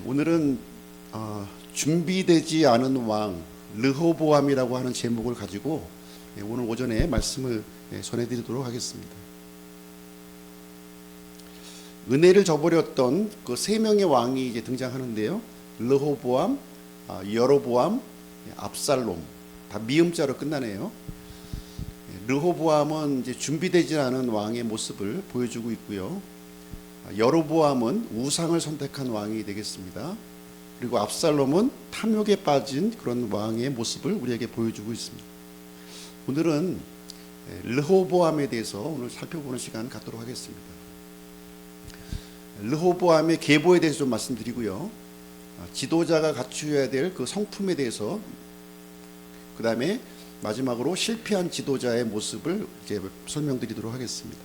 오늘은 준비되지 않은 왕 르호보암이라고 하는 제목을 가지고 오늘 오전에 말씀을 전해드리도록 하겠습니다. 은혜를 저버렸던 그 세 명의 왕이 이제 등장하는데요. 르호보암, 여로보암, 압살롬, 다 미음자로 끝나네요. 르호보암은 이제 준비되지 않은 왕의 모습을 보여주고 있고요. 여로보암은 우상을 선택한 왕이 되겠습니다. 그리고 압살롬은 탐욕에 빠진 그런 왕의 모습을 우리에게 보여주고 있습니다. 오늘은 르호보암에 대해서 오늘 살펴보는 시간 갖도록 하겠습니다. 르호보암의 계보에 대해서 좀 말씀드리고요. 지도자가 갖추어야 될 그 성품에 대해서, 그 다음에 마지막으로 실패한 지도자의 모습을 이제 설명드리도록 하겠습니다.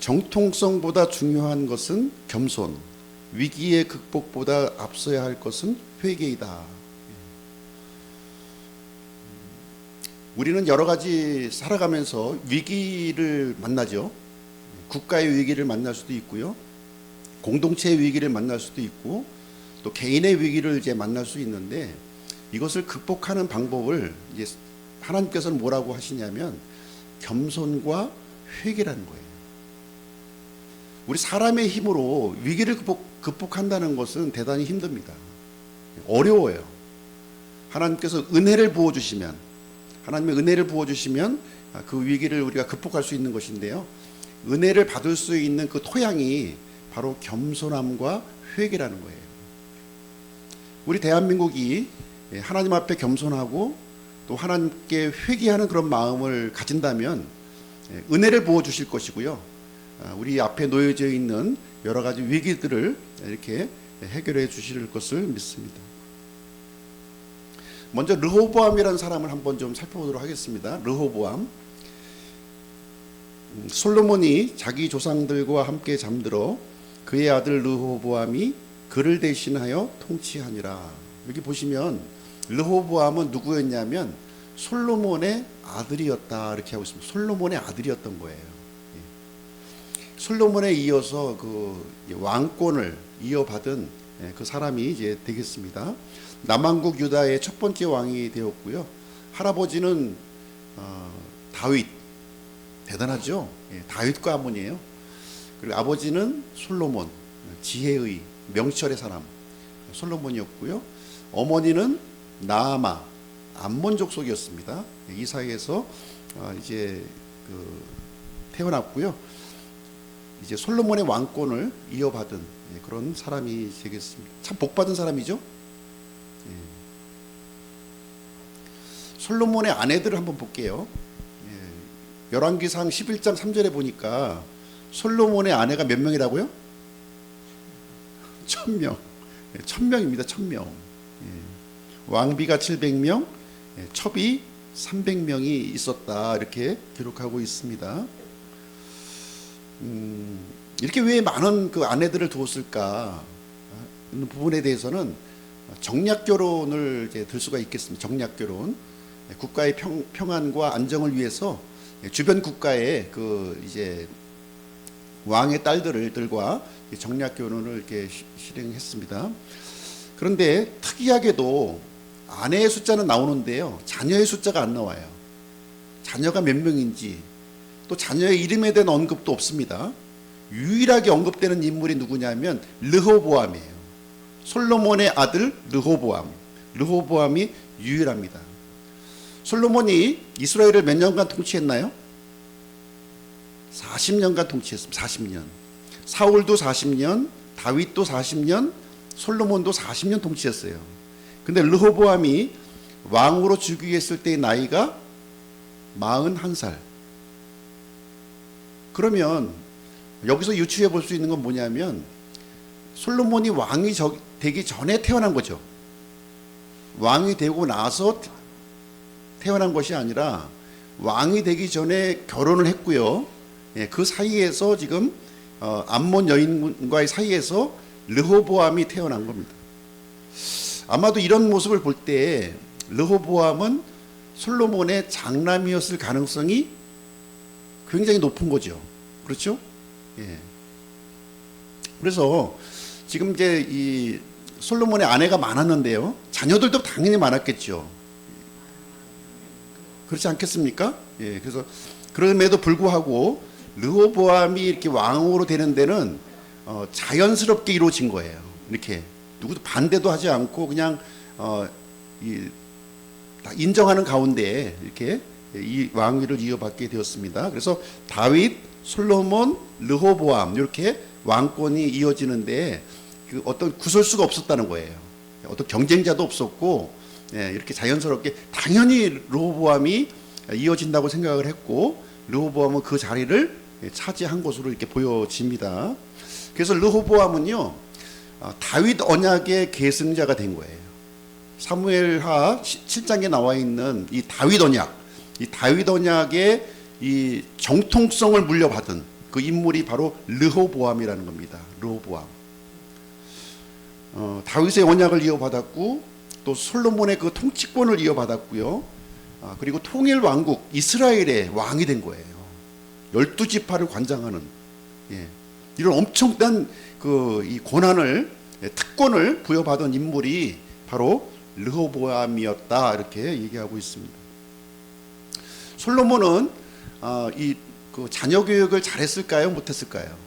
정통성보다 중요한 것은 겸손, 위기의 극복보다 앞서야 할 것은 회개이다. 우리는 여러 가지 살아가면서 위기를 만나죠. 국가의 위기를 만날 수도 있고요, 공동체의 위기를 만날 수도 있고, 또 개인의 위기를 이제 만날 수 있는데, 이것을 극복하는 방법을 이제 하나님께서는 뭐라고 하시냐면 겸손과 회개라는 거예요. 우리 사람의 힘으로 위기를 극복한다는 것은 대단히 힘듭니다. 어려워요. 하나님께서 은혜를 부어주시면, 하나님의 은혜를 부어주시면 그 위기를 우리가 극복할 수 있는 것인데요. 은혜를 받을 수 있는 그 토양이 바로 겸손함과 회개라는 거예요. 우리 대한민국이 하나님 앞에 겸손하고 또 하나님께 회개하는 그런 마음을 가진다면 은혜를 부어주실 것이고요. 우리 앞에 놓여져 있는 여러 가지 위기들을 이렇게 해결해 주실 것을 믿습니다. 먼저 르호보암이라는 사람을 한번 좀 살펴보도록 하겠습니다. 르호보암. 솔로몬이 자기 조상들과 함께 잠들어 그의 아들 르호보암이 그를 대신하여 통치하니라. 여기 보시면 르호보암은 누구였냐면 솔로몬의 아들이었다, 이렇게 하고 있습니다. 솔로몬의 아들이었던 거예요. 솔로몬에 이어서 그 왕권을 이어받은 그 사람이 이제 되겠습니다. 남왕국 유다의 첫 번째 왕이 되었고요. 할아버지는 다윗, 대단하죠. 다윗 가문이에요. 그리고 아버지는 솔로몬, 지혜의 명철의 사람 솔로몬이었고요. 어머니는 나아마, 암몬족 속이었습니다. 이 사이에서 이제 태어났고요. 이제 솔로몬의 왕권을 이어받은 그런 사람이 되겠습니다. 참 복받은 사람이죠. 솔로몬의 아내들을 한번 볼게요. 열왕기상 11장 3절에 보니까 솔로몬의 아내가 몇 명이라고요? 1000명. 1000명입니다. 1000명. 왕비가 700명, 첩이 300명이 있었다, 이렇게 기록하고 있습니다. 이렇게 왜 많은 그 아내들을 두었을까 하는 부분에 대해서는 정략 결혼을 이제 들 수가 있겠습니다. 정략 결혼, 국가의 평안과 안정을 위해서 주변 국가의 그 이제 왕의 딸들과 정략 결혼을 이렇게 실행했습니다. 그런데 특이하게도 아내의 숫자는 나오는데요, 자녀의 숫자가 안 나와요. 자녀가 몇 명인지, 또 자녀의 이름에 대한 언급도 없습니다. 유일하게 언급되는 인물이 누구냐면 르호보암이에요. 솔로몬의 아들 르호보암. 르호보암이 유일합니다. 솔로몬이 이스라엘을 몇 년간 통치했나요? 40년간 통치했습니다. 40년. 사울도 40년, 다윗도 40년, 솔로몬도 40년 통치했어요. 근데 르호보암이 왕으로 즉위했을 때의 나이가 41살. 그러면 여기서 유추해 볼 수 있는 건 뭐냐면 솔로몬이 왕이 되기 전에 태어난 거죠. 왕이 되고 나서 태어난 것이 아니라 왕이 되기 전에 결혼을 했고요. 그 사이에서 지금 암몬 여인과의 사이에서 르호보암이 태어난 겁니다. 아마도 이런 모습을 볼 때 르호보암은 솔로몬의 장남이었을 가능성이 굉장히 높은 거죠. 그렇죠? 예. 그래서 지금 이제 이 솔로몬의 아내가 많았는데요. 자녀들도 당연히 많았겠죠. 그렇지 않겠습니까? 예, 그래서 그럼에도 불구하고 르호보암이 이렇게 왕으로 되는 데는 자연스럽게 이루어진 거예요. 이렇게 누구도 반대도 하지 않고 그냥 다 인정하는 가운데 이렇게 이 왕위를 이어받게 되었습니다. 그래서 다윗, 솔로몬, 르호보암 이렇게 왕권이 이어지는데 그 어떤 구설수가 없었다는 거예요. 어떤 경쟁자도 없었고, 예, 이렇게 자연스럽게 당연히 르호보암이 이어진다고 생각을 했고, 르호보암은 그 자리를 차지한 것으로 이렇게 보여집니다. 그래서 르호보암은요, 다윗 언약의 계승자가 된 거예요. 사무엘하 7장에 나와 있는 이 다윗 언약의 이 정통성을 물려받은 그 인물이 바로 르호보암이라는 겁니다. 르호보암. 다윗의 언약을 이어받았고, 또 솔로몬의 그 통치권을 이어받았고요. 그리고 통일 왕국 이스라엘의 왕이 된 거예요. 12지파를 관장하는, 예, 이런 엄청난 이 권한을, 특권을 부여받은 인물이 바로 르호보암이었다, 이렇게 얘기하고 있습니다. 솔로몬은 그 자녀 교육을 잘했을까요, 못했을까요?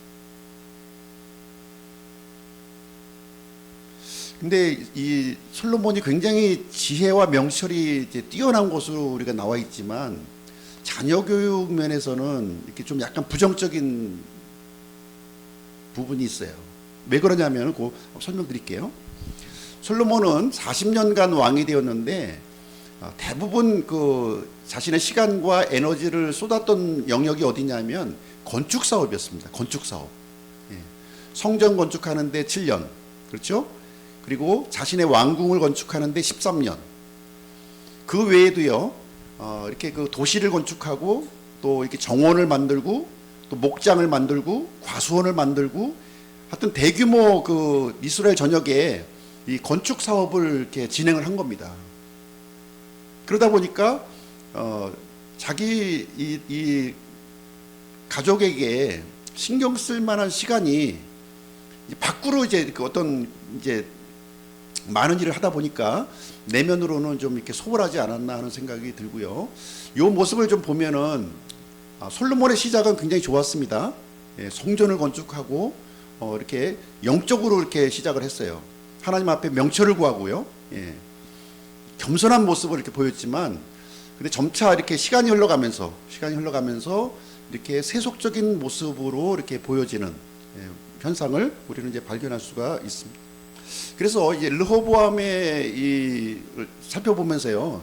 근데 이 솔로몬이 굉장히 지혜와 명철이 이제 뛰어난 것으로 우리가 나와 있지만, 자녀 교육 면에서는 이렇게 좀 약간 부정적인 부분이 있어요. 왜 그러냐면 그 설명드릴게요. 솔로몬은 40년간 왕이 되었는데 대부분 그 자신의 시간과 에너지를 쏟았던 영역이 어디냐면 건축 사업이었습니다. 건축 사업. 예. 성전 건축하는데 7년, 그렇죠? 그리고 자신의 왕궁을 건축하는데 13년. 그 외에도요, 이렇게 그 도시를 건축하고 또 이렇게 정원을 만들고 또 목장을 만들고 과수원을 만들고, 하여튼 대규모 그 이스라엘 전역에 이 건축 사업을 이렇게 진행을 한 겁니다. 그러다 보니까 자기 이 가족에게 신경 쓸 만한 시간이 밖으로 이제 그 어떤 이제 많은 일을 하다 보니까 내면으로는 좀 이렇게 소홀하지 않았나 하는 생각이 들고요. 이 모습을 좀 보면은 솔로몬의 시작은 굉장히 좋았습니다. 예, 성전을 건축하고 이렇게 영적으로 이렇게 시작을 했어요. 하나님 앞에 명철을 구하고요. 예, 겸손한 모습을 이렇게 보였지만, 근데 점차 이렇게 시간이 흘러가면서 이렇게 세속적인 모습으로 이렇게 보여지는 현상을 우리는 이제 발견할 수가 있습니다. 그래서 이제 르호보암의 살펴보면서요,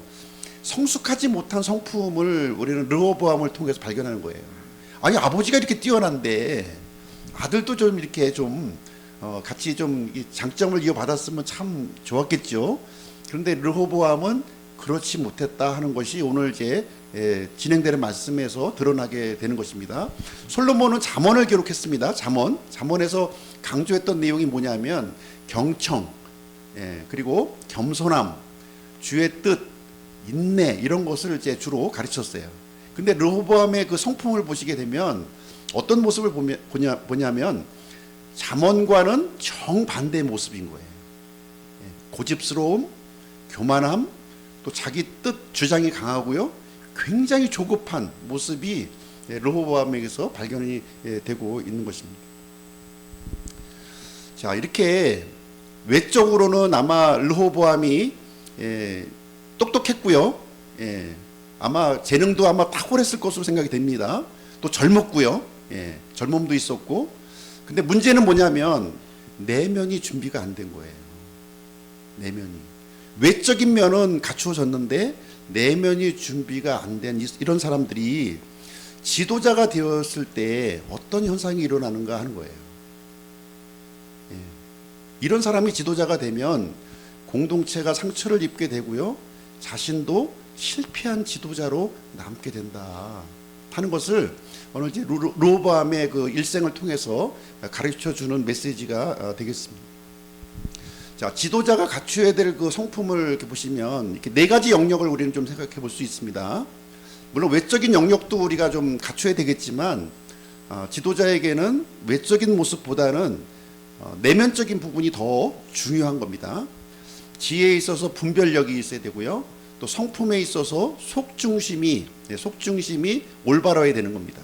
성숙하지 못한 성품을 우리는 르호보암을 통해서 발견하는 거예요. 아니, 아버지가 이렇게 뛰어난데 아들도 좀 이렇게 좀 같이 좀 장점을 이어받았으면 참 좋았겠죠. 그런데 르호보암은 그렇지 못했다 하는 것이 오늘 이제 진행되는 말씀에서 드러나게 되는 것입니다. 솔로몬은 잠언을 기록했습니다. 잠언에서 강조했던 내용이 뭐냐면 경청, 그리고 겸손함, 주의 뜻, 인내, 이런 것을 이제 주로 가르쳤어요. 근데 르호보암의 그 성품을 보시게 되면 어떤 모습을 보냐면 잠언과는 정반대의 모습인 거예요. 고집스러움, 교만함, 또 자기 뜻 주장이 강하고요, 굉장히 조급한 모습이 르호보암에게서 발견이 되고 있는 것입니다. 자, 이렇게 외적으로는 아마 르호보암이 똑똑했고요, 아마 재능도 아마 탁월했을 것으로 생각이 됩니다. 또 젊었고요, 젊음도 있었고. 근데 문제는 뭐냐면 내면이 준비가 안 된 거예요. 내면이, 외적인 면은 갖추어졌는데 내면이 준비가 안 된 이런 사람들이 지도자가 되었을 때 어떤 현상이 일어나는가 하는 거예요. 이런 사람이 지도자가 되면 공동체가 상처를 입게 되고요, 자신도 실패한 지도자로 남게 된다 하는 것을 오늘 이제 르호보암의 그 일생을 통해서 가르쳐 주는 메시지가 되겠습니다. 자, 지도자가 갖추어야 될 그 성품을 이렇게 보시면 이렇게 네 가지 영역을 우리는 좀 생각해 볼 수 있습니다. 물론 외적인 영역도 우리가 좀 갖춰야 되겠지만, 지도자에게는 외적인 모습보다는 내면적인 부분이 더 중요한 겁니다. 지혜에 있어서 분별력이 있어야 되고요. 또 성품에 있어서 속중심이 올바라야 되는 겁니다.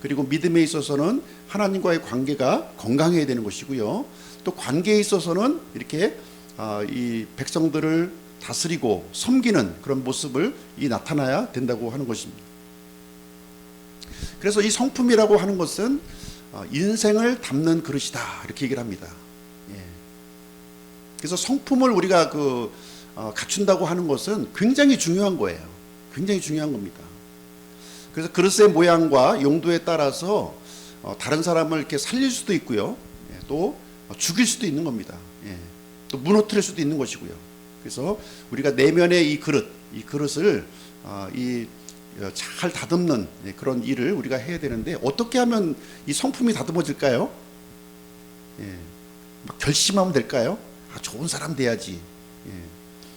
그리고 믿음에 있어서는 하나님과의 관계가 건강해야 되는 것이고요. 또 관계에 있어서는 이렇게 이 백성들을 다스리고 섬기는 그런 모습을 나타나야 된다고 하는 것입니다. 그래서 이 성품이라고 하는 것은 인생을 담는 그릇이다 이렇게 얘기를 합니다. 그래서 성품을 우리가 갖춘다고 하는 것은 굉장히 중요한 거예요. 굉장히 중요한 겁니다. 그래서 그릇의 모양과 용도에 따라서 다른 사람을 이렇게 살릴 수도 있고요. 또 죽일 수도 있는 겁니다. 또 무너뜨릴 수도 있는 것이고요. 그래서 우리가 내면의 이 그릇을 잘 다듬는 그런 일을 우리가 해야 되는데 어떻게 하면 이 성품이 다듬어질까요? 막 결심하면 될까요? 좋은 사람 돼야지.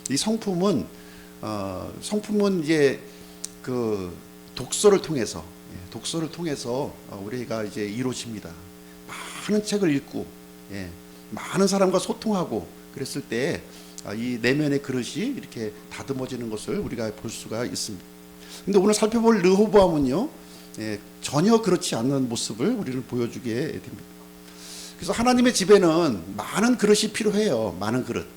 이 성품은 이제 그 독서를 통해서 우리가 이제 이루어집니다. 많은 책을 읽고 많은 사람과 소통하고 그랬을 때 이 내면의 그릇이 이렇게 다듬어지는 것을 우리가 볼 수가 있습니다. 근데 오늘 살펴볼 르호보암은요, 전혀 그렇지 않는 모습을 우리를 보여주게 됩니다. 그래서 하나님의 집에는 많은 그릇이 필요해요. 많은 그릇.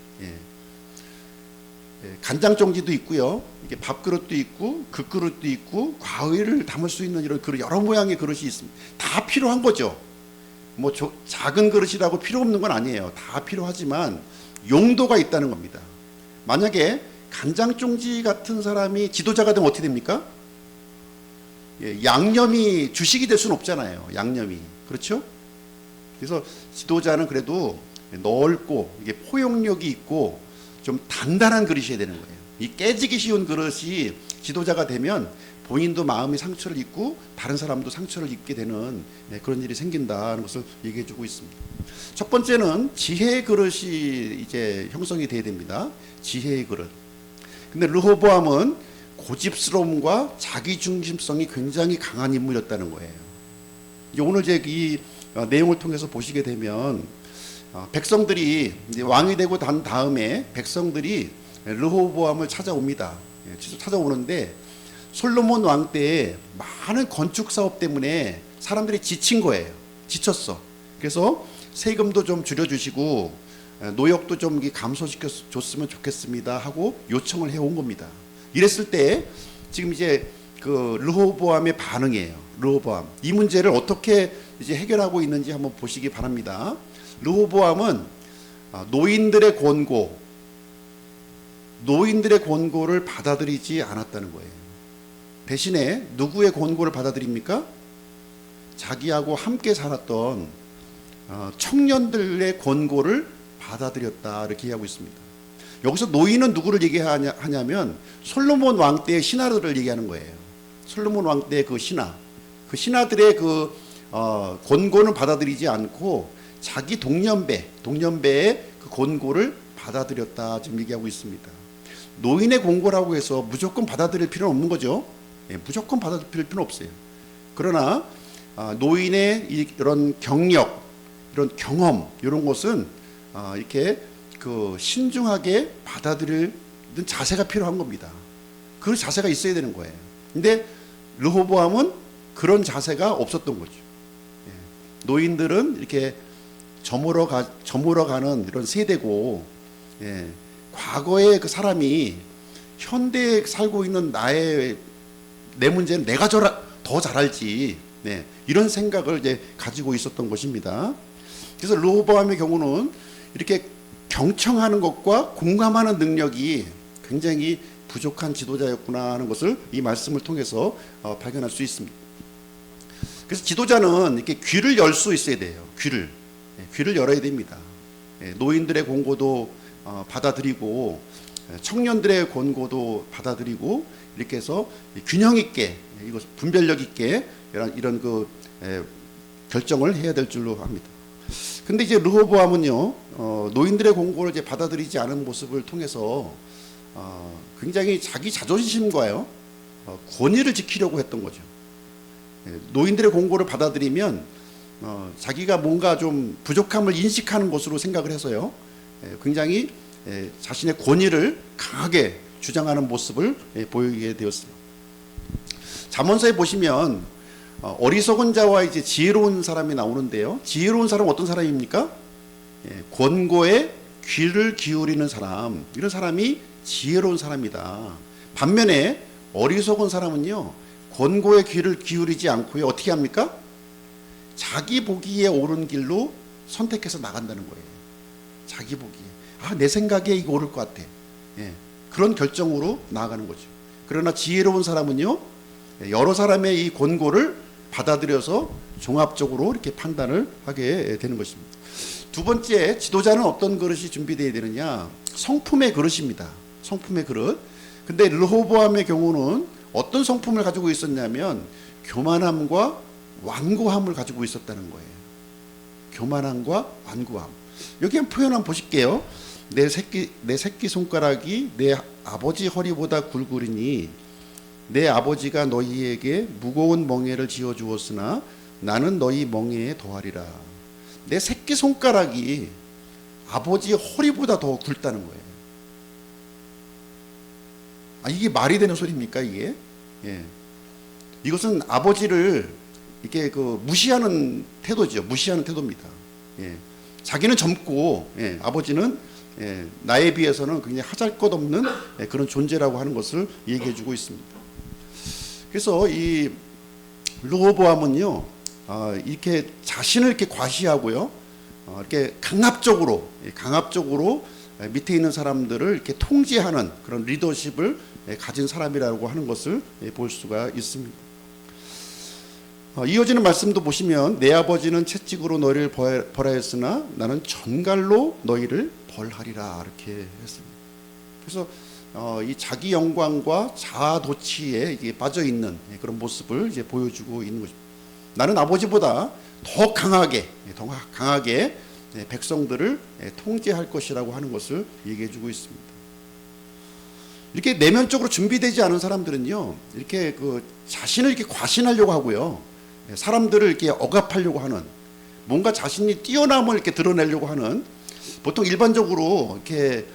간장종지도 있고요. 이게 밥그릇도 있고 국그릇도 있고 과일을 담을 수 있는 이런 그릇, 여러 모양의 그릇이 있습니다. 다 필요한 거죠. 뭐 작은 그릇이라고 필요 없는 건 아니에요. 다 필요하지만 용도가 있다는 겁니다. 만약에 간장종지 같은 사람이 지도자가 되면 어떻게 됩니까? 양념이 주식이 될 수는 없잖아요. 양념이. 그렇죠? 그래서 지도자는 그래도 넓고 이게 포용력이 있고 좀 단단한 그릇이어야 되는 거예요. 이 깨지기 쉬운 그릇이 지도자가 되면 본인도 마음의 상처를 입고 다른 사람도 상처를 입게 되는 그런 일이 생긴다는 것을 얘기해 주고 있습니다. 첫 번째는 지혜의 그릇이 이제 형성이 돼야 됩니다. 지혜의 그릇. 근데 르호보암은 고집스러움과 자기중심성이 굉장히 강한 인물이었다는 거예요. 오늘 제 이 내용을 통해서 보시게 되면 백성들이 이제 왕이 되고 난 다음에 백성들이 르호보암을 찾아옵니다. 찾아오는데 솔로몬 왕 때에 많은 건축 사업 때문에 사람들이 지친 거예요. 지쳤어. 그래서 세금도 좀 줄여주시고 노역도 좀 감소시켜 줬으면 좋겠습니다 하고 요청을 해온 겁니다. 이랬을 때 지금 이제 그 르호보암의 반응이에요. 르호보암 이 문제를 어떻게 이제 해결하고 있는지 한번 보시기 바랍니다. 르호보암은 노인들의 권고를 받아들이지 않았다는 거예요. 대신에 누구의 권고를 받아들입니까? 자기하고 함께 살았던 청년들의 권고를 받아들였다 이렇게 얘기하고 있습니다. 여기서 노인은 누구를 얘기하냐면 솔로몬 왕 때의 신하들을 얘기하는 거예요. 솔로몬 왕 때의 그 신하들의 권고는 받아들이지 않고 자기 동년배의 그 권고를 받아들였다 지금 얘기하고 있습니다. 노인의 권고라고 해서 무조건 받아들일 필요는 없는 거죠. 무조건 받아들일 필요는 없어요. 그러나 노인의 이런 경력, 이런 경험, 이런 것은 이렇게 그 신중하게 받아들이는 자세가 필요한 겁니다. 그 자세가 있어야 되는 거예요. 근데 르호보암은 그런 자세가 없었던 거죠. 노인들은 이렇게 저물어 가는 이런 세대고, 과거의 그 사람이 현대에 살고 있는 내 문제는 내가 더 잘 알지. 이런 생각을 이제 가지고 있었던 것입니다. 그래서 르호보암의 경우는 이렇게 경청하는 것과 공감하는 능력이 굉장히 부족한 지도자였구나 하는 것을 이 말씀을 통해서 발견할 수 있습니다. 그래서 지도자는 이렇게 귀를 열 수 있어야 돼요. 귀를 열어야 됩니다. 노인들의 권고도 받아들이고 청년들의 권고도 받아들이고 이렇게 해서 균형 있게 이것 분별력 있게 이런 그 결정을 해야 될 줄로 압니다. 근데 이제 르호보암은요 노인들의 권고를 이제 받아들이지 않은 모습을 통해서 굉장히 자기 자존심과요 권위를 지키려고 했던 거죠. 노인들의 권고를 받아들이면 자기가 뭔가 좀 부족함을 인식하는 것으로 생각을 해서요. 굉장히 자신의 권위를 강하게 주장하는 모습을 보이게 되었습니다. 잠언서에 보시면 어리석은 자와 이제 지혜로운 사람이 나오는데요. 지혜로운 사람은 어떤 사람입니까? 권고에 귀를 기울이는 사람, 이런 사람이 지혜로운 사람이다. 반면에 어리석은 사람은요, 권고에 귀를 기울이지 않고요, 어떻게 합니까? 자기 보기에 옳은 길로 선택해서 나간다는 거예요. 자기 보기에, 내 생각에 이거 옳을 것 같아. 그런 결정으로 나아가는 거죠. 그러나 지혜로운 사람은요, 여러 사람의 이 권고를 받아들여서 종합적으로 이렇게 판단을 하게 되는 것입니다. 두 번째, 지도자는 어떤 그릇이 준비되어야 되느냐? 성품의 그릇입니다. 성품의 그릇. 근데 르호보암의 경우는 어떤 성품을 가지고 있었냐면 교만함과 완고함을 가지고 있었다는 거예요. 교만함과 완고함. 여기 한 표현 한번 보실게요. 내 새끼 손가락이 내 아버지 허리보다 굵으리니 내 아버지가 너희에게 무거운 멍에를 지어 주었으나 나는 너희 멍에에 더하리라. 내 새끼 손가락이 아버지 허리보다 더 굵다는 거예요. 이게 말이 되는 소리입니까, 이게? 이것은 아버지를 이렇게 무시하는 태도죠. 무시하는 태도입니다. 자기는 젊고, 아버지는 나에 비해서는 굉장히 하잘것없는 그런 존재라고 하는 것을 얘기해주고 있습니다. 그래서 이 르호보암은요, 이렇게 자신을 이렇게 과시하고요, 이렇게 강압적으로 밑에 있는 사람들을 이렇게 통제하는 그런 리더십을 가진 사람이라고 하는 것을 볼 수가 있습니다. 이어지는 말씀도 보시면 내 아버지는 채찍으로 너희를 벌하였으나 나는 전갈로 너희를 벌하리라, 이렇게 했습니다. 그래서 이 자기 영광과 자아도취에 빠져 있는 그런 모습을 이제 보여주고 있는 것입니다. 나는 아버지보다 더 강하게 백성들을 통제할 것이라고 하는 것을 얘기해주고 있습니다. 이렇게 내면적으로 준비되지 않은 사람들은요, 이렇게 자신을 이렇게 과신하려고 하고요, 사람들을 이렇게 억압하려고 하는, 뭔가 자신이 뛰어남을 이렇게 드러내려고 하는, 보통 일반적으로 이렇게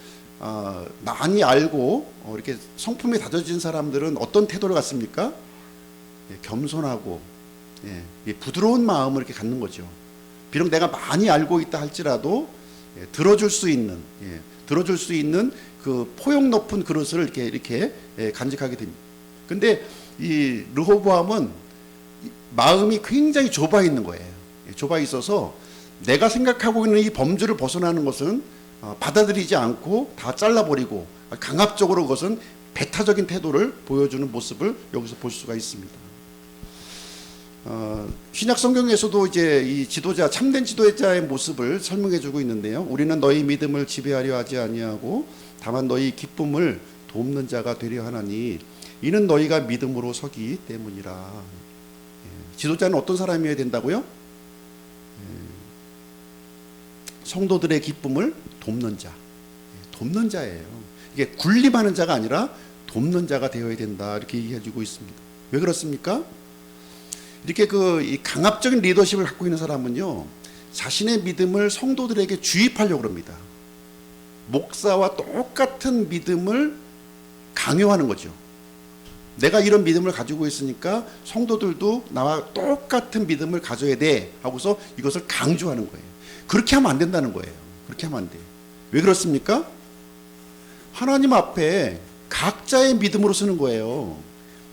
많이 알고 이렇게 성품이 다져진 사람들은 어떤 태도를 갖습니까? 겸손하고 부드러운 마음을 이렇게 갖는 거죠. 비록 내가 많이 알고 있다 할지라도 들어줄 수 있는 그 포용 높은 그릇을 이렇게 간직하게 됩니다. 근데 이 르호보암은 마음이 굉장히 좁아 있는 거예요. 좁아 있어서 내가 생각하고 있는 이 범주를 벗어나는 것은 받아들이지 않고 다 잘라버리고 강압적으로 그것은 배타적인 태도를 보여주는 모습을 여기서 볼 수가 있습니다. 신약 성경에서도 이제 이 지도자, 참된 지도자의 모습을 설명해주고 있는데요. 우리는 너희 믿음을 지배하려 하지 아니하고 다만 너희 기쁨을 돕는 자가 되려 하나니 이는 너희가 믿음으로 서기 때문이라. 지도자는 어떤 사람이어야 된다고요? 성도들의 기쁨을 돕는 자, 돕는 자예요. 이게 군림하는 자가 아니라 돕는 자가 되어야 된다, 이렇게 얘기해주고 있습니다. 왜 그렇습니까? 이렇게 이 강압적인 리더십을 갖고 있는 사람은요, 자신의 믿음을 성도들에게 주입하려고 합니다. 목사와 똑같은 믿음을 강요하는 거죠. 내가 이런 믿음을 가지고 있으니까 성도들도 나와 똑같은 믿음을 가져야 돼 하고서 이것을 강조하는 거예요. 그렇게 하면 안 된다는 거예요. 그렇게 하면 안 돼요. 왜 그렇습니까? 하나님 앞에 각자의 믿음으로 서는 거예요.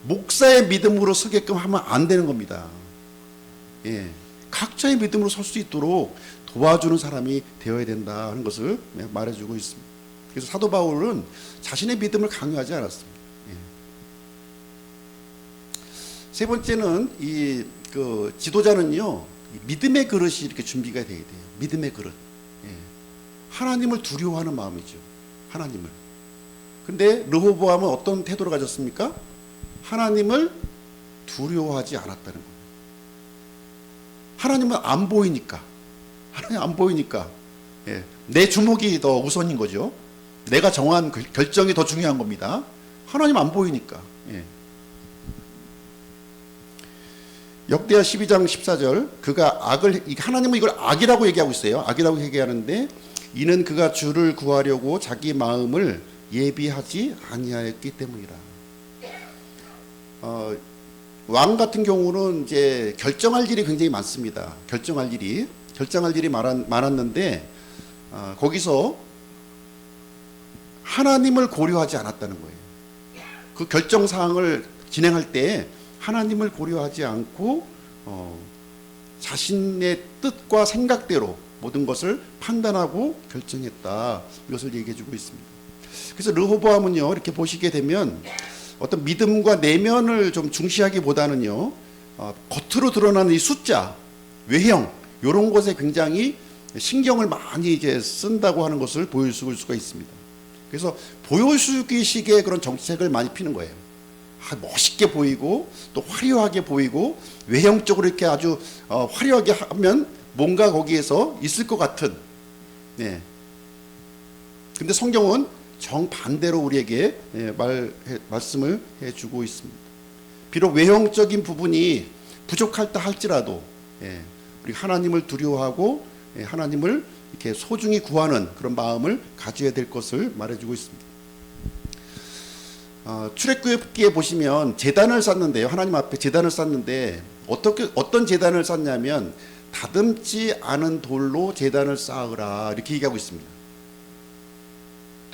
목사의 믿음으로 서게끔 하면 안 되는 겁니다. 각자의 믿음으로 설 수 있도록 도와주는 사람이 되어야 된다 하는 것을 말해주고 있습니다. 그래서 사도 바울은 자신의 믿음을 강요하지 않았습니다. 세 번째는 이 지도자는요, 믿음의 그릇이 이렇게 준비가 돼야 돼요. 믿음의 그릇. 하나님을 두려워하는 마음이죠. 하나님을. 근데 르호보암은 어떤 태도를 가졌습니까? 하나님을 두려워하지 않았다는 거예요. 하나님은 안 보이니까. 하나님 안 보이니까. 내 주목이 더 우선인 거죠. 내가 정한 결정이 더 중요한 겁니다. 하나님 안 보이니까. 역대하 12장 14절 그가 악을 하나님은 이걸 악이라고 얘기하고 있어요. 악이라고 얘기하는데 이는 그가 주를 구하려고 자기 마음을 예비하지 아니하였기 때문이라. 왕 같은 경우는 이제 결정할 일이 굉장히 많습니다. 결정할 일이 많았는데 거기서 하나님을 고려하지 않았다는 거예요. 그 결정 사항을 진행할 때 하나님을 고려하지 않고 자신의 뜻과 생각대로 모든 것을 판단하고 결정했다. 이것을 얘기해주고 있습니다. 그래서 르호보암은요, 이렇게 보시게 되면 어떤 믿음과 내면을 좀 중시하기보다는요, 겉으로 드러나는 이 숫자, 외형 이런 것에 굉장히 신경을 많이 이제 쓴다고 하는 것을 보여줄 수가 있습니다. 그래서 보여주기식의 그런 정책을 많이 피는 거예요. 멋있게 보이고 또 화려하게 보이고 외형적으로 이렇게 아주 화려하게 하면 뭔가 거기에서 있을 것 같은. 네. 근데 성경은 정반대로 우리에게 말씀을 해주고 있습니다. 비록 외형적인 부분이 부족할다 할지라도 우리 하나님을 두려워하고 하나님을 이렇게 소중히 구하는 그런 마음을 가져야 될 것을 말해주고 있습니다. 출애굽기에 보시면 제단을 쌓는데요. 하나님 앞에 제단을 쌓는데 어떤 제단을 쌓냐면 다듬지 않은 돌로 제단을 쌓으라 이렇게 얘기하고 있습니다.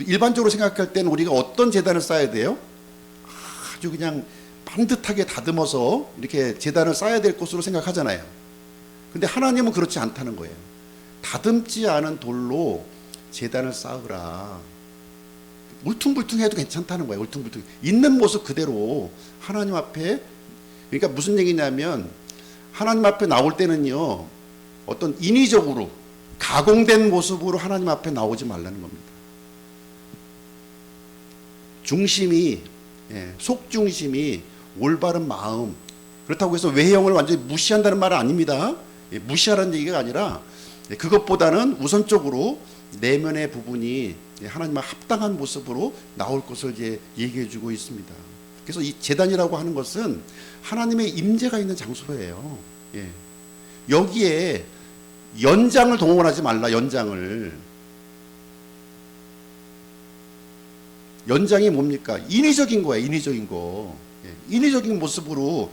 일반적으로 생각할 때는 우리가 어떤 제단을 쌓아야 돼요? 아주 그냥 반듯하게 다듬어서 이렇게 제단을 쌓아야 될 것으로 생각하잖아요. 근데 하나님은 그렇지 않다는 거예요. 다듬지 않은 돌로 제단을 쌓으라. 울퉁불퉁해도 괜찮다는 거예요. 울퉁불퉁 있는 모습 그대로 하나님 앞에. 그러니까 무슨 얘기냐면 하나님 앞에 나올 때는요, 어떤 인위적으로 가공된 모습으로 하나님 앞에 나오지 말라는 겁니다. 중심이, 속중심이 올바른 마음. 그렇다고 해서 외형을 완전히 무시한다는 말은 아닙니다. 무시하라는 얘기가 아니라 그것보다는 우선적으로 내면의 부분이 하나님과 합당한 모습으로 나올 것을 이제 얘기해주고 있습니다. 그래서 이 제단이라고 하는 것은 하나님의 임재가 있는 장소예요. 여기에 연장을 동원하지 말라. 연장이 뭡니까? 인위적인 거예요. 인위적인 거. 인위적인 모습으로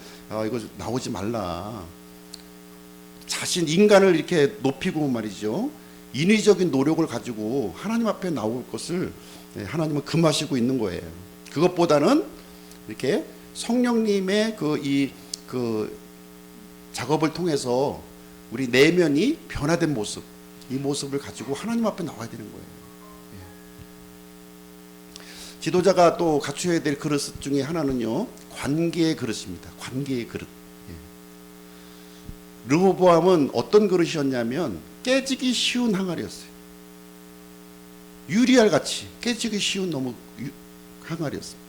이거 나오지 말라. 인간을 이렇게 높이고 말이죠. 인위적인 노력을 가지고 하나님 앞에 나올 것을 하나님은 금하시고 있는 거예요. 그것보다는 이렇게 성령님의 그 작업을 통해서 우리 내면이 변화된 모습, 이 모습을 가지고 하나님 앞에 나와야 되는 거예요. 지도자가 또 갖춰야 될 그릇 중에 하나는요, 관계의 그릇입니다. 관계의 그릇. 르호보암은 어떤 그릇이었냐면 깨지기 쉬운 항아리였어요. 유리알 같이 깨지기 쉬운 너무 항아리였어요.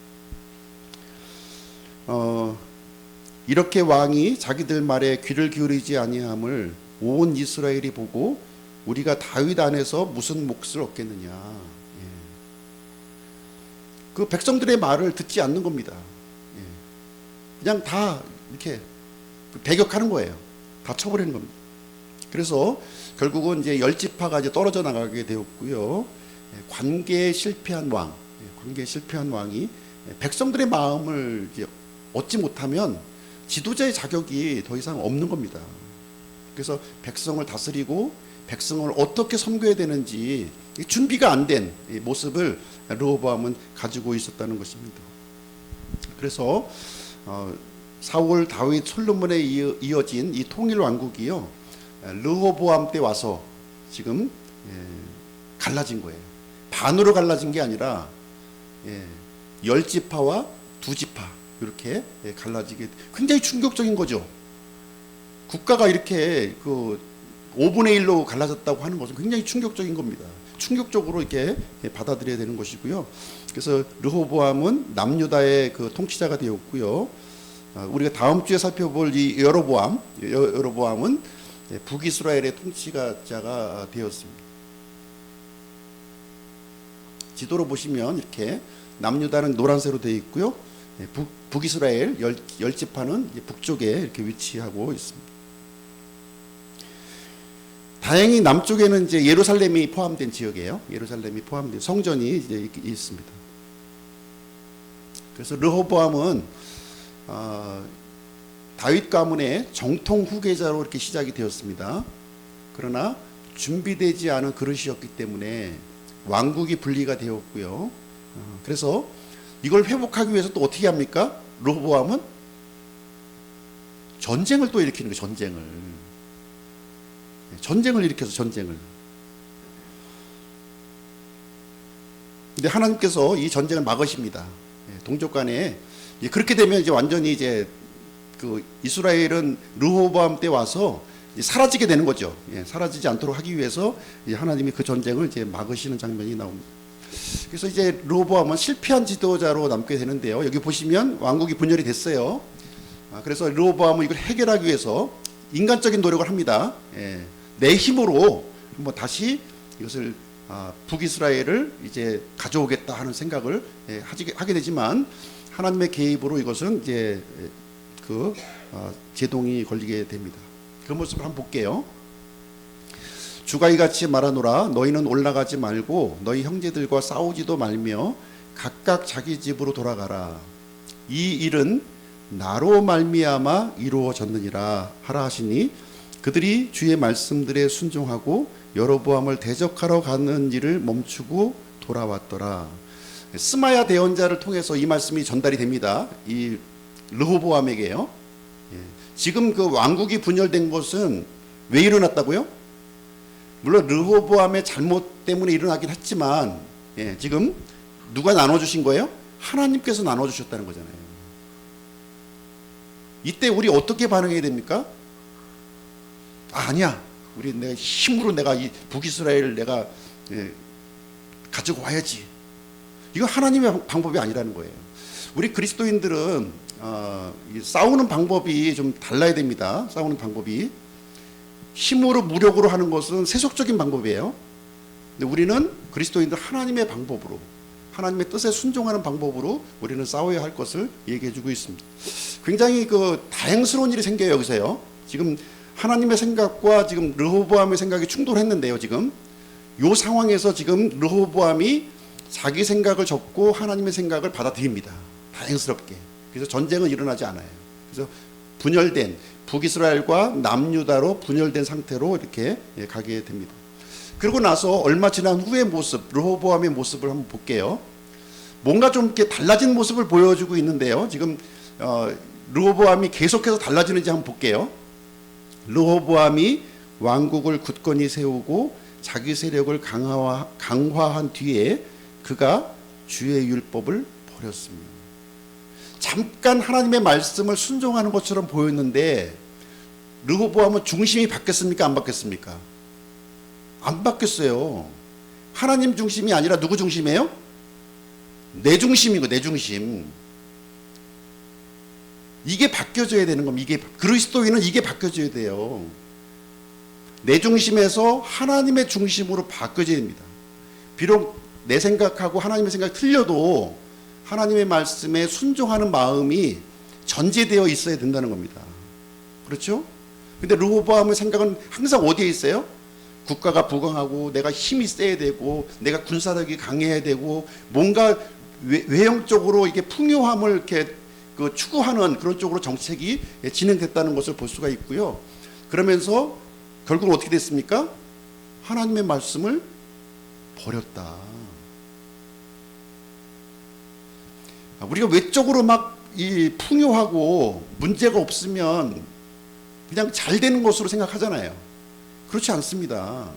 이렇게 왕이 자기들 말에 귀를 기울이지 아니함을 온 이스라엘이 보고 우리가 다윗 안에서 무슨 몫을 얻겠느냐. 그 백성들의 말을 듣지 않는 겁니다. 그냥 다 이렇게 배격하는 거예요. 다 쳐버리는 겁니다. 그래서 결국은 이제 10지파가 이제 떨어져 나가게 되었고요. 관계에 실패한 왕이 백성들의 마음을 이제 얻지 못하면 지도자의 자격이 더 이상 없는 겁니다. 그래서 백성을 다스리고 백성을 어떻게 섬겨야 되는지 준비가 안 된 모습을 르호보암은 가지고 있었다는 것입니다. 그래서 사울, 다윗, 솔로몬에 이어진 이 통일 왕국이요, 르호보암 때 와서 지금 갈라진 거예요. 반으로 갈라진 게 아니라 10지파와 2지파 이렇게 갈라지게, 굉장히 충격적인 거죠. 국가가 이렇게 그 5분의 1로 갈라졌다고 하는 것은 굉장히 충격적인 겁니다. 충격적으로 이렇게 받아들여야 되는 것이고요. 그래서 르호보암은 남유다의 그 통치자가 되었고요. 우리가 다음 주에 살펴볼 이 여로보암은 북이스라엘의 통치자가 되었습니다. 지도로 보시면 이렇게 남유다는 노란색으로 되어 있고요. 북이스라엘 열 지파는 북쪽에 이렇게 위치하고 있습니다. 다행히 남쪽에는 이제 예루살렘이 포함된 지역이에요. 예루살렘이 포함된 성전이 이제 있습니다. 그래서 르호보암은 다윗 가문의 정통 후계자로 이렇게 시작이 되었습니다. 그러나 준비되지 않은 그릇이었기 때문에 왕국이 분리가 되었고요. 그래서 이걸 회복하기 위해서 또 어떻게 합니까? 르호보암은 전쟁을 또 일으키는 거예요. 전쟁을 일으켜서 전쟁을. 근데 하나님께서 이 전쟁을 막으십니다. 동족 간에 그렇게 되면 이제 완전히 이제 그 이스라엘은 르호보암 때 와서 사라지게 되는 거죠. 사라지지 않도록 하기 위해서 하나님이 그 전쟁을 이제 막으시는 장면이 나옵니다. 그래서 이제 르호보암은 실패한 지도자로 남게 되는데요. 여기 보시면 왕국이 분열이 됐어요. 그래서 르호보암은 이걸 해결하기 위해서 인간적인 노력을 합니다. 내 힘으로 뭐 다시 이것을 북이스라엘을 이제 가져오겠다 하는 생각을 하게 되지만 하나님의 개입으로 이것은 이제 제동이 걸리게 됩니다. 그 모습을 한번 볼게요. 주가 이같이 말하노라 너희는 올라가지 말고 너희 형제들과 싸우지도 말며 각각 자기 집으로 돌아가라. 이 일은 나로 말미암아 이루어졌느니라 하라 하시니 그들이 주의 말씀들에 순종하고 여로보암을 대적하러 가는 일을 멈추고 돌아왔더라. 스마야 대언자를 통해서 이 말씀이 전달이 됩니다. 이 르호보암에게요. 지금 그 왕국이 분열된 것은 왜 일어났다고요? 물론 르호보암의 잘못 때문에 일어나긴 했지만 지금 누가 나눠주신 거예요? 하나님께서 나눠주셨다는 거잖아요. 이때 우리 어떻게 반응해야 됩니까? 아니야. 우리 내가 힘으로 내가 이 북이스라엘을 내가 가지고 와야지. 이거 하나님의 방법이 아니라는 거예요. 우리 그리스도인들은 싸우는 방법이 좀 달라야 됩니다. 싸우는 방법이 힘으로 무력으로 하는 것은 세속적인 방법이에요. 근데 우리는 그리스도인들 하나님의 방법으로 하나님의 뜻에 순종하는 방법으로 우리는 싸워야 할 것을 얘기해주고 있습니다. 굉장히 다행스러운 일이 생겨요. 여기서요. 지금 하나님의 생각과 지금 르호보암의 생각이 충돌했는데요. 지금 이 상황에서 지금 르호보암이 자기 생각을 접고 하나님의 생각을 받아들입니다. 다행스럽게. 그래서 전쟁은 일어나지 않아요. 그래서 분열된 북이스라엘과 남유다로 분열된 상태로 이렇게 가게 됩니다. 그러고 나서 얼마 지난 후의 모습, 르호보암의 모습을 한번 볼게요. 뭔가 좀 이렇게 달라진 모습을 보여주고 있는데요. 지금 르호보암이 계속해서 달라지는지 한번 볼게요. 르호보암이 왕국을 굳건히 세우고 자기 세력을 강화한 뒤에 그가 주의 율법을 버렸습니다. 잠깐 하나님의 말씀을 순종하는 것처럼 보였는데 르호보암은 중심이 바뀌었습니까? 안 바뀌었습니까? 안 바뀌었어요. 하나님 중심이 아니라 누구 중심이에요? 내 중심이고 내 중심. 이게 바뀌어져야 되는 겁니다. 그리스도인은 이게 바뀌어져야 돼요. 내 중심에서 하나님의 중심으로 바뀌어져야 됩니다. 비록 내 생각하고 하나님의 생각이 틀려도 하나님의 말씀에 순종하는 마음이 전제되어 있어야 된다는 겁니다. 그렇죠? 근데 르호보암의 생각은 항상 어디에 있어요? 국가가 부강하고 내가 힘이 세야 되고 내가 군사력이 강해야 되고 뭔가 외형적으로 이게 풍요함을 이렇게 추구하는 그런 쪽으로 정책이 진행됐다는 것을 볼 수가 있고요. 그러면서 결국 어떻게 됐습니까? 하나님의 말씀을 버렸다. 우리가 외적으로 막 이 풍요하고 문제가 없으면 그냥 잘 되는 것으로 생각하잖아요. 그렇지 않습니다.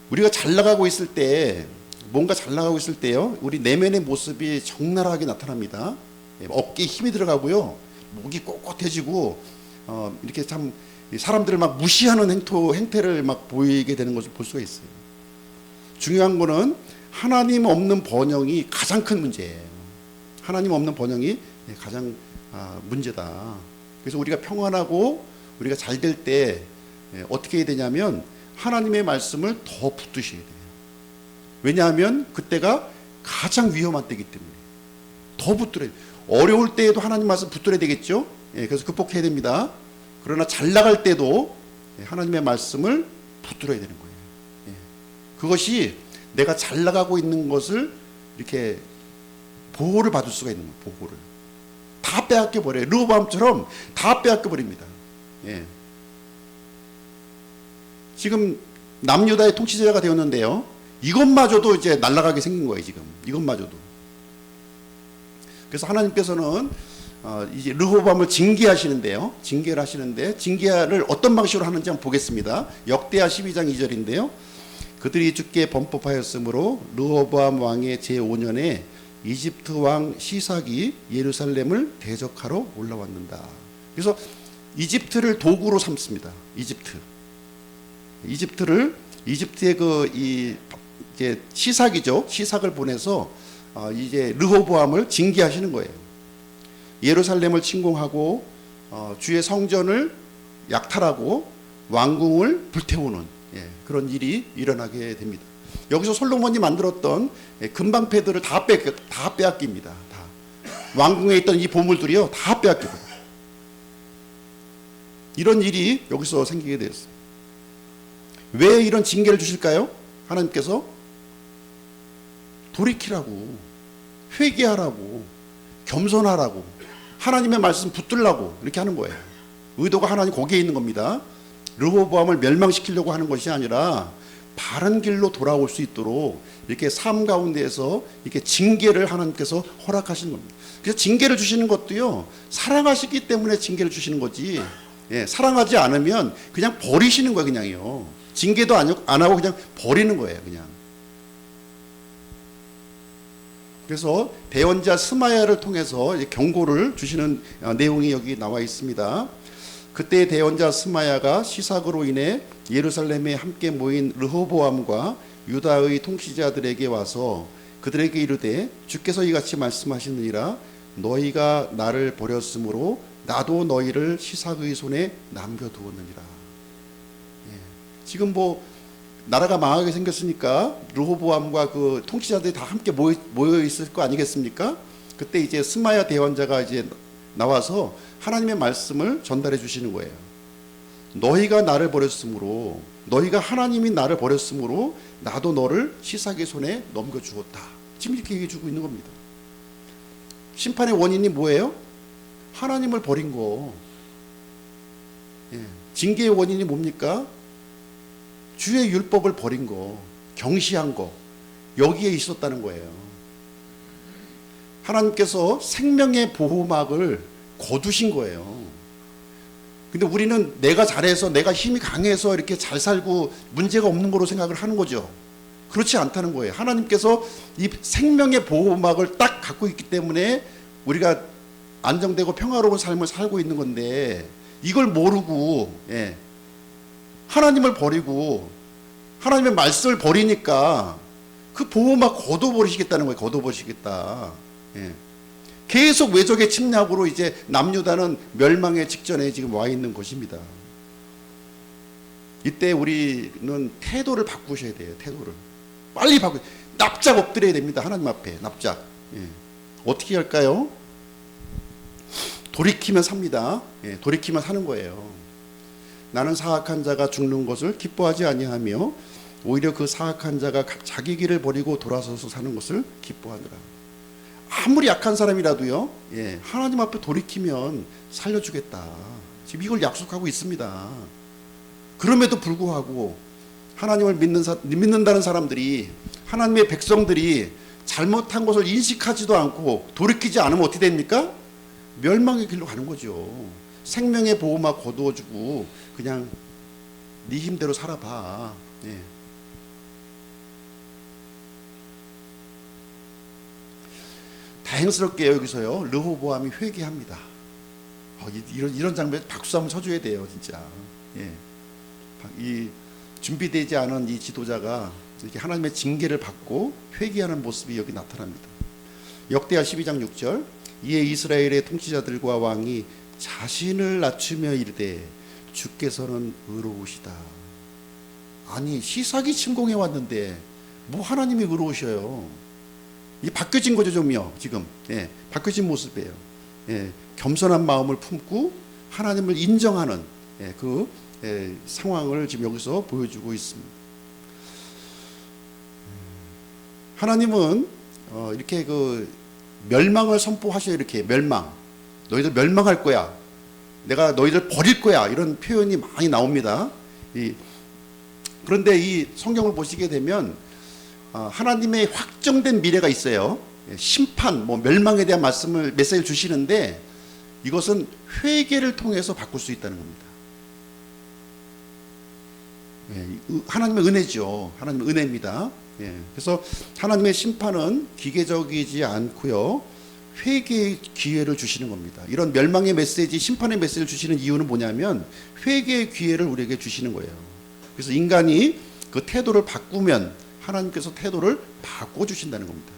우리가 잘 나가고 있을 때, 뭔가 잘 나가고 있을 때요, 우리 내면의 모습이 적나라하게 나타납니다. 어깨에 힘이 들어가고요, 목이 꼿꼿해지고, 이렇게 참 사람들을 막 무시하는 행태를 막 보이게 되는 것을 볼 수가 있어요. 중요한 거는 하나님 없는 번영이 가장 큰 문제예요. 하나님 없는 번영이 가장 문제다. 그래서 우리가 평안하고 우리가 잘 될 때 어떻게 해야 되냐면 하나님의 말씀을 더 붙드셔야 돼요. 왜냐하면 그때가 가장 위험한 때이기 때문에 더 붙들어야 돼요. 어려울 때에도 하나님 말씀 붙들어야 되겠죠. 그래서 극복해야 됩니다. 그러나 잘 나갈 때도 하나님의 말씀을 붙들어야 되는 거예요. 그것이 내가 잘 나가고 있는 것을 이렇게 보호를 받을 수가 있는 거예요. 보호를 다 빼앗겨 버려요. 르호보암처럼 다 빼앗겨 버립니다. 지금 남유다의 통치자가 되었는데요. 이것마저도 이제 날아가게 생긴 거예요. 지금 이것마저도. 그래서 하나님께서는 이제 르호보암을 징계하시는데요. 징계를 하시는데 징계를 어떤 방식으로 하는지 한번 보겠습니다. 역대하 12장 2절인데요. 그들이 주께 범법하였으므로 르호보암 왕의 제5년에 이집트 왕 시삭이 예루살렘을 대적하러 올라왔는다. 그래서 이집트를 도구로 삼습니다. 이집트의 이제 시삭이죠. 시삭을 보내서 이제 르호보암을 징계하시는 거예요. 예루살렘을 침공하고 주의 성전을 약탈하고 왕궁을 불태우는 그런 일이 일어나게 됩니다. 여기서 솔로몬이 만들었던 금방패들을 다 빼앗깁니다. 다. 왕궁에 있던 이 보물들이요 다 빼앗기고 이런 일이 여기서 생기게 되었어요. 왜 이런 징계를 주실까요? 하나님께서 돌이키라고, 회개하라고, 겸손하라고, 하나님의 말씀 붙들라고 이렇게 하는 거예요. 의도가 하나님 거기에 있는 겁니다. 르호보암을 멸망시키려고 하는 것이 아니라 바른 길로 돌아올 수 있도록 이렇게 삶 가운데에서 이렇게 징계를 하나님께서 허락하시는 겁니다. 그래서 징계를 주시는 것도요 사랑하시기 때문에 징계를 주시는 거지, 사랑하지 않으면 그냥 버리시는 거예요. 그냥요. 징계도 안 하고 그냥 버리는 거예요. 그냥. 그래서 대언자 스마야를 통해서 경고를 주시는 내용이 여기 나와 있습니다. 그때 대언자 스마야가 시삭으로 인해 예루살렘에 함께 모인 르호보암과 유다의 통치자들에게 와서 그들에게 이르되 주께서 이같이 말씀하시느니라 너희가 나를 버렸으므로 나도 너희를 시삭의 손에 남겨두었느니라. 지금 나라가 망하게 생겼으니까 르호보암과 그 통치자들이 다 함께 모여 있을 거 아니겠습니까? 그때 이제 스마야 대언자가 이제 나와서 하나님의 말씀을 전달해 주시는 거예요. 너희가 나를 버렸으므로, 너희가 하나님이 나를 버렸으므로 나도 너를 시삭의 손에 넘겨주었다. 지금 이렇게 얘기해 주고 있는 겁니다. 심판의 원인이 뭐예요? 하나님을 버린 거. 징계의 원인이 뭡니까? 주의 율법을 버린 거, 경시한 거, 여기에 있었다는 거예요. 하나님께서 생명의 보호막을 거두신 거예요. 근데 우리는 내가 잘해서, 내가 힘이 강해서 이렇게 잘 살고 문제가 없는 거로 생각을 하는 거죠. 그렇지 않다는 거예요. 하나님께서 이 생명의 보호막을 딱 갖고 있기 때문에 우리가 안정되고 평화로운 삶을 살고 있는 건데, 이걸 모르고 하나님을 버리고 하나님의 말씀을 버리니까 그 보호막 걷어버리시겠다는 거예요. 걷어버리시겠다. 계속 외적의 침략으로 이제 남유다는 멸망의 직전에 지금 와 있는 것입니다. 이때 우리는 태도를 바꾸셔야 돼요. 태도를 빨리 납작 엎드려야 됩니다. 하나님 앞에 납작. 어떻게 할까요? 돌이키면 삽니다. 돌이키면 사는 거예요. 나는 사악한 자가 죽는 것을 기뻐하지 아니하며 오히려 그 사악한 자가 자기 길을 버리고 돌아서서 사는 것을 기뻐하느라. 아무리 약한 사람이라도요, 하나님 앞에 돌이키면 살려주겠다. 지금 이걸 약속하고 있습니다. 그럼에도 불구하고 하나님을 믿는다는 사람들이, 하나님의 백성들이 잘못한 것을 인식하지도 않고 돌이키지 않으면 어떻게 됩니까? 멸망의 길로 가는 거죠. 생명의 보호막 거두어주고 그냥 네 힘대로 살아봐. 다행스럽게 여기서요 르호보암이 회개합니다. 이런 장면 박수 한번 쳐줘야 돼요, 진짜. 이 준비되지 않은 이 지도자가 이렇게 하나님의 징계를 받고 회개하는 모습이 여기 나타납니다. 역대하 12장 6절 이에 이스라엘의 통치자들과 왕이 자신을 낮추며 이르되 주께서는 의로우시다. 아니 시삭이 침공해 왔는데 뭐 하나님이 의로우셔요. 이 바뀌어진 거죠, 좀요. 지금 바뀌어진 모습이에요. 겸손한 마음을 품고 하나님을 인정하는 그 상황을 지금 여기서 보여주고 있습니다. 하나님은 이렇게 그 멸망을 선포하셔요. 이렇게 멸망, 너희들 멸망할 거야, 내가 너희들 버릴 거야, 이런 표현이 많이 나옵니다. 그런데 이 성경을 보시게 되면 하나님의 확정된 미래가 있어요. 심판, 멸망에 대한 메시지를 주시는데 이것은 회개를 통해서 바꿀 수 있다는 겁니다. 하나님의 은혜죠. 하나님의 은혜입니다. 그래서 하나님의 심판은 기계적이지 않고요, 회개의 기회를 주시는 겁니다. 이런 멸망의 메시지, 심판의 메시지를 주시는 이유는 뭐냐면 회개의 기회를 우리에게 주시는 거예요. 그래서 인간이 그 태도를 바꾸면 하나님께서 태도를 바꿔주신다는 겁니다.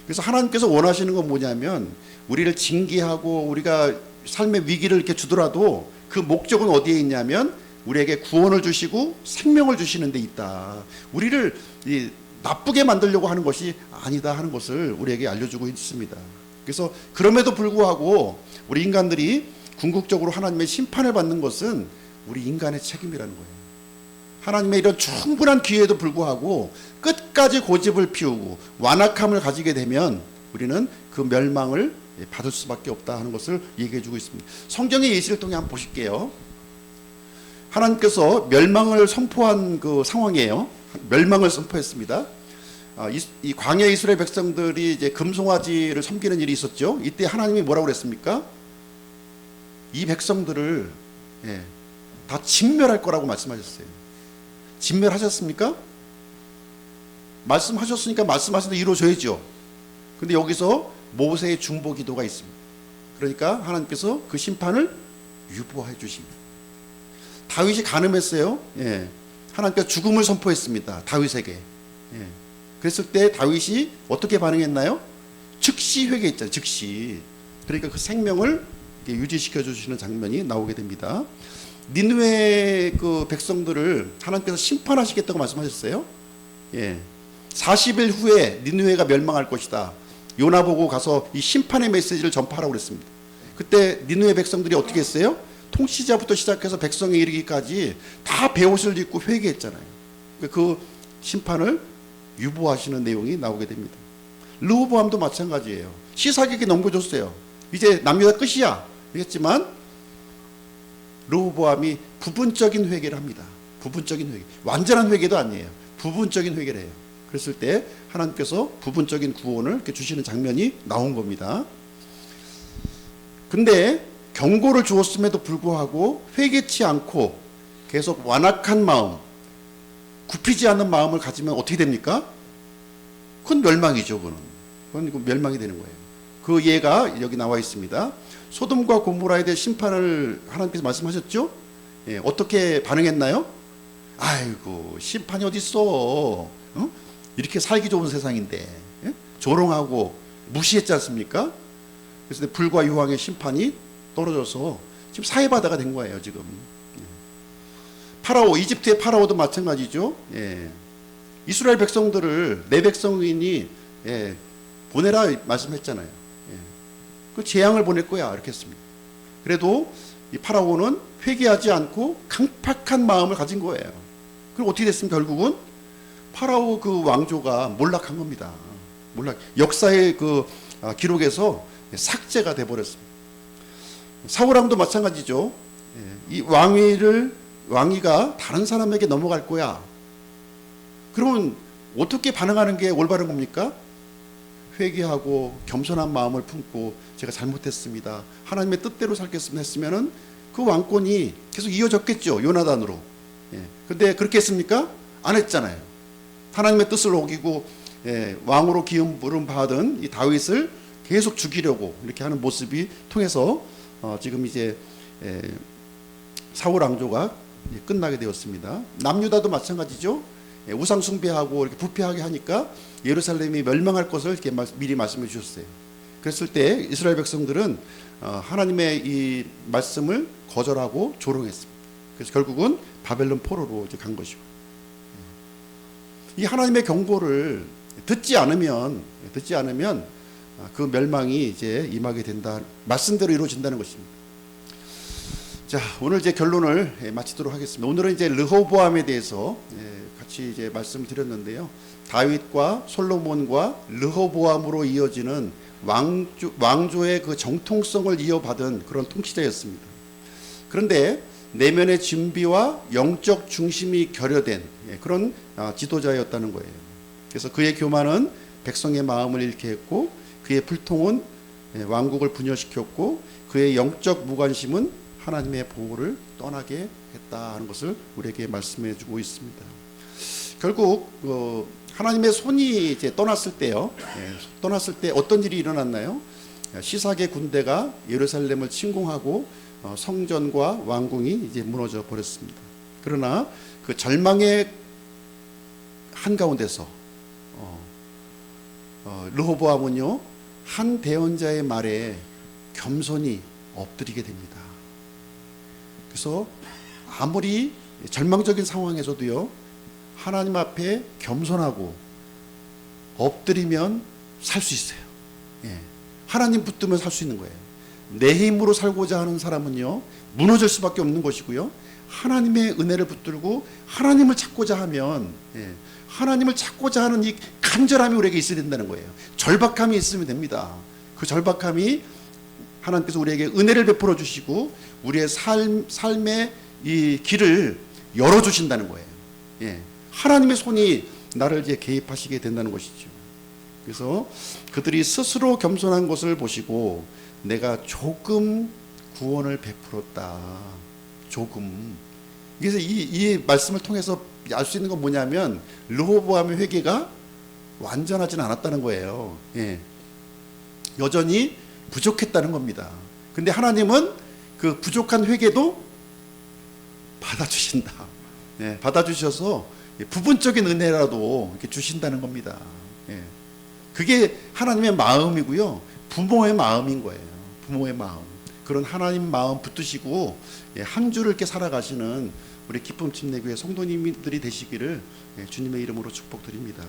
그래서 하나님께서 원하시는 건 뭐냐면 우리를 징계하고 우리가 삶의 위기를 이렇게 주더라도 그 목적은 어디에 있냐면 우리에게 구원을 주시고 생명을 주시는 데 있다. 우리를 나쁘게 만들려고 하는 것이 아니다 하는 것을 우리에게 알려주고 있습니다. 그래서 그럼에도 불구하고 우리 인간들이 궁극적으로 하나님의 심판을 받는 것은 우리 인간의 책임이라는 거예요. 하나님의 이런 충분한 기회에도 불구하고 끝까지 고집을 피우고 완악함을 가지게 되면 우리는 그 멸망을 받을 수밖에 없다 하는 것을 얘기해 주고 있습니다. 성경의 예시를 통해 한번 보실게요. 하나님께서 멸망을 선포한 그 상황이에요. 멸망을 선포했습니다. 이 광야 이스라엘 백성들이 이제 금송아지를 섬기는 일이 있었죠. 이때 하나님이 뭐라고 그랬습니까? 이 백성들을 다 진멸할 거라고 말씀하셨어요. 진멸하셨습니까? 말씀하셨으니까 말씀하신 대로 이루어져야죠. 근데 여기서 모세의 중보 기도가 있습니다. 그러니까 하나님께서 그 심판을 유보해 주십니다. 다윗이 간음했어요. 하나님께서 죽음을 선포했습니다. 다윗에게. 그랬을 때 다윗이 어떻게 반응했나요? 즉시 회개했잖아요. 즉시. 그러니까 그 생명을 유지시켜 주시는 장면이 나오게 됩니다. 니느웨 그 백성들을 하나님께서 심판하시겠다고 말씀하셨어요. 40일 후에 니느웨가 멸망할 것이다. 요나 보고 가서 이 심판의 메시지를 전파하라고 그랬습니다. 그때 니느웨 백성들이 어떻게 했어요? 통치자부터 시작해서 백성에 이르기까지 다 베옷을 입고 회개했잖아요. 그 심판을 유보하시는 내용이 나오게 됩니다. 르호보암도 마찬가지예요. 시사에게 넘겨줬어요. 이제 남유다 끝이야 했지만 르호보암이 부분적인 회개를 합니다. 부분적인 회개, 완전한 회개도 아니에요. 부분적인 회개를 해요. 그랬을 때 하나님께서 부분적인 구원을 이렇게 주시는 장면이 나온 겁니다. 근데 경고를 주었음에도 불구하고 회개치 않고 계속 완악한 마음, 굽히지 않는 마음을 가지면 어떻게 됩니까? 그건 멸망이죠. 그건 멸망이 되는 거예요. 그 예가 여기 나와 있습니다. 소돔과 고모라에 대해 심판을 하나님께서 말씀하셨죠? 어떻게 반응했나요? 아이고, 심판이 어딨어? 이렇게 살기 좋은 세상인데 조롱하고 무시했지 않습니까? 그래서 불과 유황의 심판이 떨어져서 지금 사해바다가 된 거예요. 지금 파라오, 이집트의 파라오도 마찬가지죠. 이스라엘 백성들을 내 백성인이 보내라 말씀했잖아요. 그 재앙을 보낼 거야 이렇게 했습니다. 그래도 이 파라오는 회개하지 않고 강팍한 마음을 가진 거예요. 그리고 어떻게 됐습니까? 결국은 파라오 그 왕조가 몰락한 겁니다. 역사의 그 기록에서 삭제가 돼 버렸습니다. 사울왕도 마찬가지죠. 이 왕위가 다른 사람에게 넘어갈 거야. 그러면 어떻게 반응하는 게 올바른 겁니까? 회개하고 겸손한 마음을 품고 제가 잘못했습니다, 하나님의 뜻대로 살겠습니다 했으면은 그 왕권이 계속 이어졌겠죠. 요나단으로. 근데 그렇게 했습니까? 안 했잖아요. 하나님의 뜻을 어기고 왕으로 기름 부름 받은 이 다윗을 계속 죽이려고 이렇게 하는 모습이 통해서 지금 이제 사울 왕조가 끝나게 되었습니다. 남유다도 마찬가지죠. 우상 숭배하고 이렇게 부패하게 하니까 예루살렘이 멸망할 것을 이렇게 미리 말씀해 주셨어요. 그랬을 때 이스라엘 백성들은 하나님의 이 말씀을 거절하고 조롱했습니다. 그래서 결국은 바벨론 포로로 이제 간 것이고, 이 하나님의 경고를 듣지 않으면 그 멸망이 이제 임하게 된다. 말씀대로 이루어진다는 것입니다. 자, 오늘 이제 결론을 마치도록 하겠습니다. 오늘은 이제 르호보암에 대해서 같이 이제 말씀드렸는데요. 다윗과 솔로몬과 르호보암으로 이어지는 왕조의 그 정통성을 이어받은 그런 통치자였습니다. 그런데 내면의 준비와 영적 중심이 결여된 그런 지도자였다는 거예요. 그래서 그의 교만은 백성의 마음을 잃게 했고, 그의 불통은 왕국을 분열시켰고, 그의 영적 무관심은 하나님의 보호를 떠나게 했다는 것을 우리에게 말씀해 주고 있습니다. 결국 하나님의 손이 이제 떠났을 때요. 떠났을 때 어떤 일이 일어났나요? 시삭의 군대가 예루살렘을 침공하고 성전과 왕궁이 이제 무너져 버렸습니다. 그러나 그 절망의 한가운데서 르호보암은요, 한 대언자의 말에 겸손히 엎드리게 됩니다. 그래서 아무리 절망적인 상황에서도요, 하나님 앞에 겸손하고 엎드리면 살 수 있어요. 하나님 붙들면 살 수 있는 거예요. 내 힘으로 살고자 하는 사람은요, 무너질 수밖에 없는 것이고요, 하나님의 은혜를 붙들고 하나님을 찾고자 하면, 하나님을 찾고자 하는 이 간절함이 우리에게 있어야 된다는 거예요. 절박함이 있으면 됩니다. 그 절박함이 하나님께서 우리에게 은혜를 베풀어 주시고 우리의 삶의 이 길을 열어 주신다는 거예요. 하나님의 손이 나를 이제 개입하시게 된다는 것이죠. 그래서 그들이 스스로 겸손한 것을 보시고 내가 조금 구원을 베풀었다. 조금. 그래서 이 말씀을 통해서 알 수 있는 건 뭐냐면 르호보암의 회개가 완전하지는 않았다는 거예요. 여전히 부족했다는 겁니다. 근데 하나님은 그 부족한 회개도 받아주신다. 받아주셔서 부분적인 은혜라도 이렇게 주신다는 겁니다. 그게 하나님의 마음이고요, 부모의 마음인 거예요. 부모의 마음. 그런 하나님 마음 붙드시고 한 주를 이렇게 살아가시는 우리 기쁨 침례교회 성도님들이 되시기를 주님의 이름으로 축복드립니다.